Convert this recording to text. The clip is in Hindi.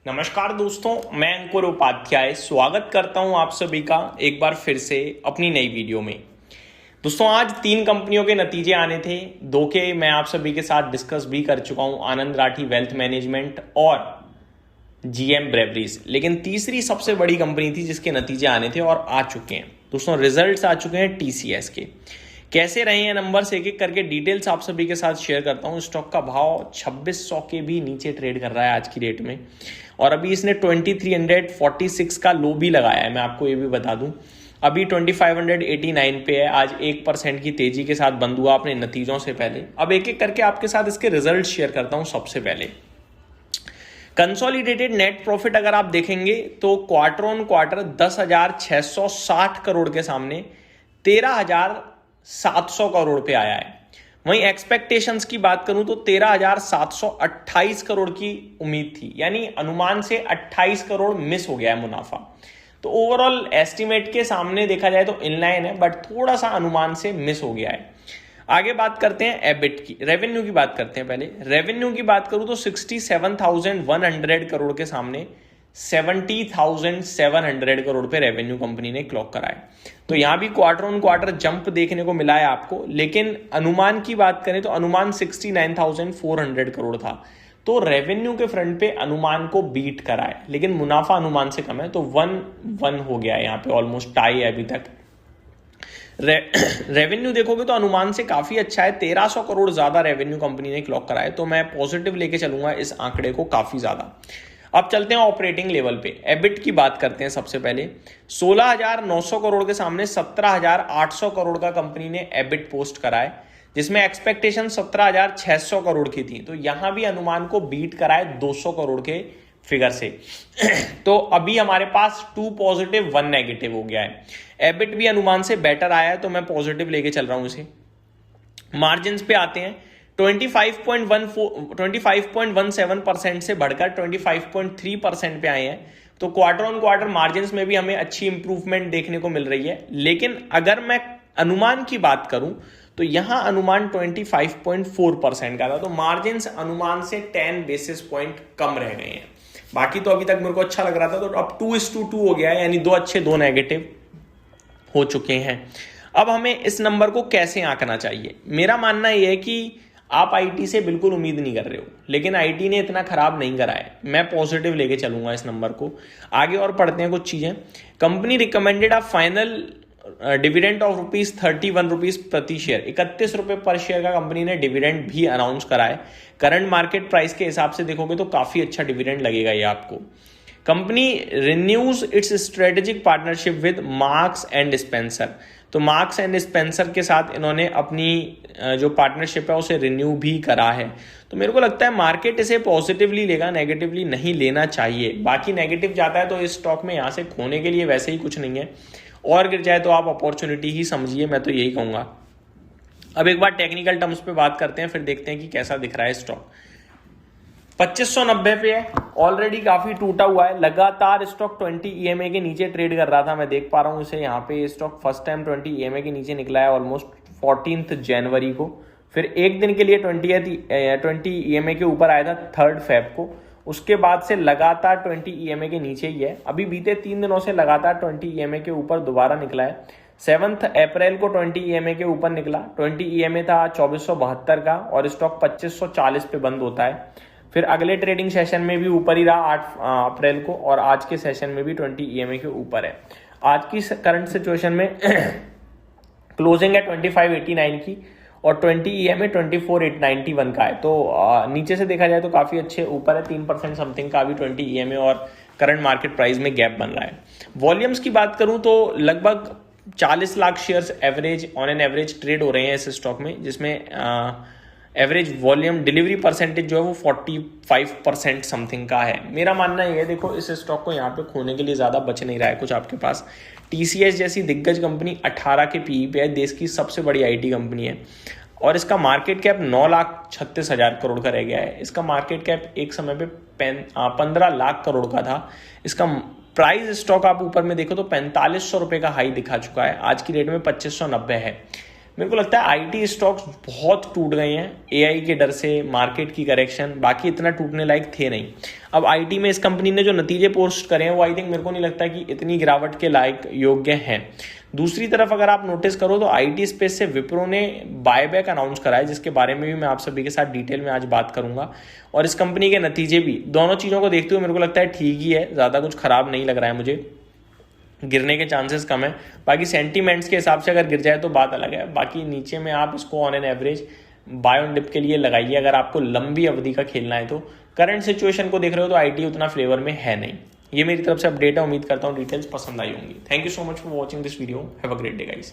नमस्कार दोस्तों, मैं अंकुर उपाध्याय स्वागत करता हूं आप सभी का एक बार फिर से अपनी नई वीडियो में। दोस्तों, आज 3 कंपनियों के नतीजे आने थे। 2 के मैं आप सभी के साथ डिस्कस भी कर चुका हूं, आनंद राठी वेल्थ मैनेजमेंट और जीएम ब्रेवरीज। लेकिन तीसरी सबसे बड़ी कंपनी थी जिसके नतीजे आने थे और आ चुके हैं। दोस्तों, रिजल्ट्स आ चुके हैं टीसीएस के। कैसे रहे हैं नंबर्स, एक एक करके डिटेल्स आप सभी के साथ शेयर करता हूं। स्टॉक का भाव 2600 के भी नीचे ट्रेड कर रहा है आज की डेट में, और अभी इसने 2346 का लो भी लगाया है। मैं आपको ये भी बता दूं, अभी 2589 पे है। आज 1% की तेजी के साथ बंद हुआ अपने नतीजों से पहले। अब एक एक करके आपके साथ इसके रिजल्ट शेयर करता हूं। सबसे पहले कंसोलिडेटेड नेट प्रॉफिट अगर आप देखेंगे तो क्वार्टर ऑन क्वार्टर 10,660 करोड़ के सामने 13,700 करोड़ पे आया है। वहीं एक्सपेक्टेशंस की बात करूं तो 13,728 करोड़ की उम्मीद थी, यानी अनुमान से 28 करोड़ मिस हो गया है मुनाफा। तो ओवरऑल एस्टिमेट के सामने देखा जाए तो इनलाइन है, बट थोड़ा सा अनुमान से मिस हो गया है। आगे बात करते हैं एबिट की, रेवेन्यू की बात करते हैं। पहले रेवेन्यू की बात करूं तो 67,100 करोड़ के सामने 70,700 करोड़ पे रेवेन्यू कंपनी ने क्लॉक करा है। तो यहां भी क्वार्टर ऑन क्वार्टर जंप देखने को मिला है आपको, लेकिन अनुमान की बात करें तो अनुमान 69,400 करोड़ था। तो रेवेन्यू के फ्रंट पे अनुमान को बीट करा है, लेकिन मुनाफा अनुमान से कम है। तो 1-1 हो गया है यहाँ पे, ऑलमोस्ट टाई है अभी तक। रेवेन्यू देखोगे तो अनुमान से काफी अच्छा है, 1300 करोड़ ज्यादा रेवेन्यू कंपनी ने क्लॉक करा है। तो मैं पॉजिटिव लेके चलूंगा इस आंकड़े को काफी ज्यादा। अब चलते हैं ऑपरेटिंग लेवल पे, एबिट की बात करते हैं। सबसे पहले 16,900 करोड़ के सामने 17,800 करोड़ का कंपनी ने एबिट पोस्ट करा है, जिसमें एक्सपेक्टेशन 17,600 करोड़ की थी। तो यहां भी अनुमान को बीट करा है 200 करोड़ के फिगर से। तो अभी हमारे पास 2 पॉजिटिव 1 नेगेटिव हो गया है। एबिट भी अनुमान से बेटर आया है, तो मैं पॉजिटिव लेके चल रहा हूं इसे। मार्जिन पे आते हैं, 25.17% से बढ़कर 25.3% पे आए हैं। तो क्वार्टर ऑन क्वार्टर मार्जिन में भी हमें अच्छी इंप्रूवमेंट देखने को मिल रही है। लेकिन अगर मैं अनुमान की बात करूं तो यहां अनुमान 25.4% का था। तो मार्जिन अनुमान से 10 बेसिस पॉइंट कम रह गए हैं। बाकी तो अभी तक मेरे को अच्छा लग रहा था। तो अब 2:2 हो गया है, यानी 2 अच्छे 2 नेगेटिव हो चुके हैं। अब हमें इस नंबर को कैसे आंकना चाहिए? मेरा मानना यह है कि आप आईटी से बिल्कुल उम्मीद नहीं कर रहे हो, लेकिन आईटी ने इतना खराब नहीं करा है। मैं पॉजिटिव लेके चलूंगा इस नंबर को। आगे और पढ़ते हैं कुछ चीजें। Company recommended a final dividend of ₹31 प्रति शेयर, 31 रुपए पर शेयर का कंपनी ने डिविडेंड भी अनाउंस करा है। करंट मार्केट प्राइस के हिसाब से देखोगे तो काफी अच्छा डिविडेंड लगेगा ये आपको। Company renews it's strategic partnership with marks and Spencer. तो मार्क्स एंड स्पेंसर के साथ इन्होंने अपनी जो पार्टनरशिप है उसे रिन्यू भी करा है। तो मेरे को लगता है मार्केट इसे पॉजिटिवली लेगा, नेगेटिवली नहीं लेना चाहिए। बाकी नेगेटिव जाता है तो इस स्टॉक में यहां से खोने के लिए वैसे ही कुछ नहीं है, और गिर जाए तो आप अपॉर्चुनिटी ही समझिए, मैं तो यही कहूंगा। अब एक बार टेक्निकल टर्म्स पे बात करते हैं, फिर देखते हैं कि कैसा दिख रहा है स्टॉक। 2590 पे है, ऑलरेडी काफी टूटा हुआ है। लगातार स्टॉक 20 EMA के नीचे ट्रेड कर रहा था, मैं देख पा रहा हूं इसे यहाँ पे। स्टॉक फर्स्ट टाइम 20 EMA के नीचे निकला है ऑलमोस्ट 14 जनवरी को। फिर एक दिन के लिए 20 EMA के ऊपर आया था 3 फेब को। उसके बाद से लगातार 20 EMA के नीचे ही है। अभी बीते 3 दिनों से लगातार 20 EMA के ऊपर दोबारा निकला है। 7 अप्रैल को 20 EMA के ऊपर निकला। 20 EMA था 2472 का, और स्टॉक 2540 पे बंद होता है। फिर अगले ट्रेडिंग सेशन में भी ऊपर ही रहा 8 अप्रैल को, और आज के सेशन में भी 20 EMA के ऊपर है। आज की करंट सिचुएशन में क्लोजिंग है 2589 की, और 20 EMA 24,891 का है। तो नीचे से देखा जाए तो काफी अच्छे ऊपर है, 3% समथिंग का अभी 20 EMA और करंट मार्केट प्राइस में गैप बन रहा है। वॉल्यूम्स की बात करूं तो लगभग 40 lakh shares average on an average trade हो रहे हैं इस स्टॉक में, जिसमें एवरेज वॉल्यूम डिलीवरी परसेंटेज जो है वो 45% समथिंग का है। मेरा मानना ये है, देखो इस स्टॉक को यहाँ पे खोने के लिए ज्यादा बच नहीं रहा है कुछ आपके पास। टीसीएस जैसी दिग्गज कंपनी 18 के पीई पे है, देश की सबसे बड़ी आईटी कंपनी है, और इसका मार्केट कैप 9,36,000 करोड़ का रह गया है। इसका मार्केट कैप एक समय पे 15 लाख करोड़ का था। इसका प्राइस स्टॉक आप ऊपर में देखो तो 4500 रुपए का हाई दिखा चुका है, आज की रेट में 2590 है। मेरे को लगता है आईटी स्टॉक्स बहुत टूट गए हैं एआई के डर से, मार्केट की करेक्शन, बाकी इतना टूटने लायक थे नहीं। अब आईटी में इस कंपनी ने जो नतीजे पोस्ट करे हैं वो आई थिंक मेरे को नहीं लगता कि इतनी गिरावट के लायक योग्य हैं। दूसरी तरफ अगर आप नोटिस करो तो आईटी स्पेस से विप्रो ने बायबैक अनाउंस करा है, जिसके बारे में भी मैं आप सभी के साथ डिटेल में आज बात करूंगा। और इस कंपनी के नतीजे भी, दोनों चीज़ों को देखते हुए मेरे को लगता है ठीक ही है, ज़्यादा कुछ खराब नहीं लग रहा है मुझे, गिरने के चांसेस कम है। बाकी सेंटीमेंट्स के हिसाब से अगर गिर जाए तो बात अलग है। बाकी नीचे में आप इसको on an average buy on dip के लिए लगाइए अगर आपको लंबी अवधि का खेलना है तो। करंट सिचुएशन को देख रहे हो तो आईटी उतना फ्लेवर में है नहीं। ये मेरी तरफ से अपडेट है, उम्मीद करता हूँ डिटेल्स पसंद आई होंगी। Thank you so much for watching this video, have a great day guys.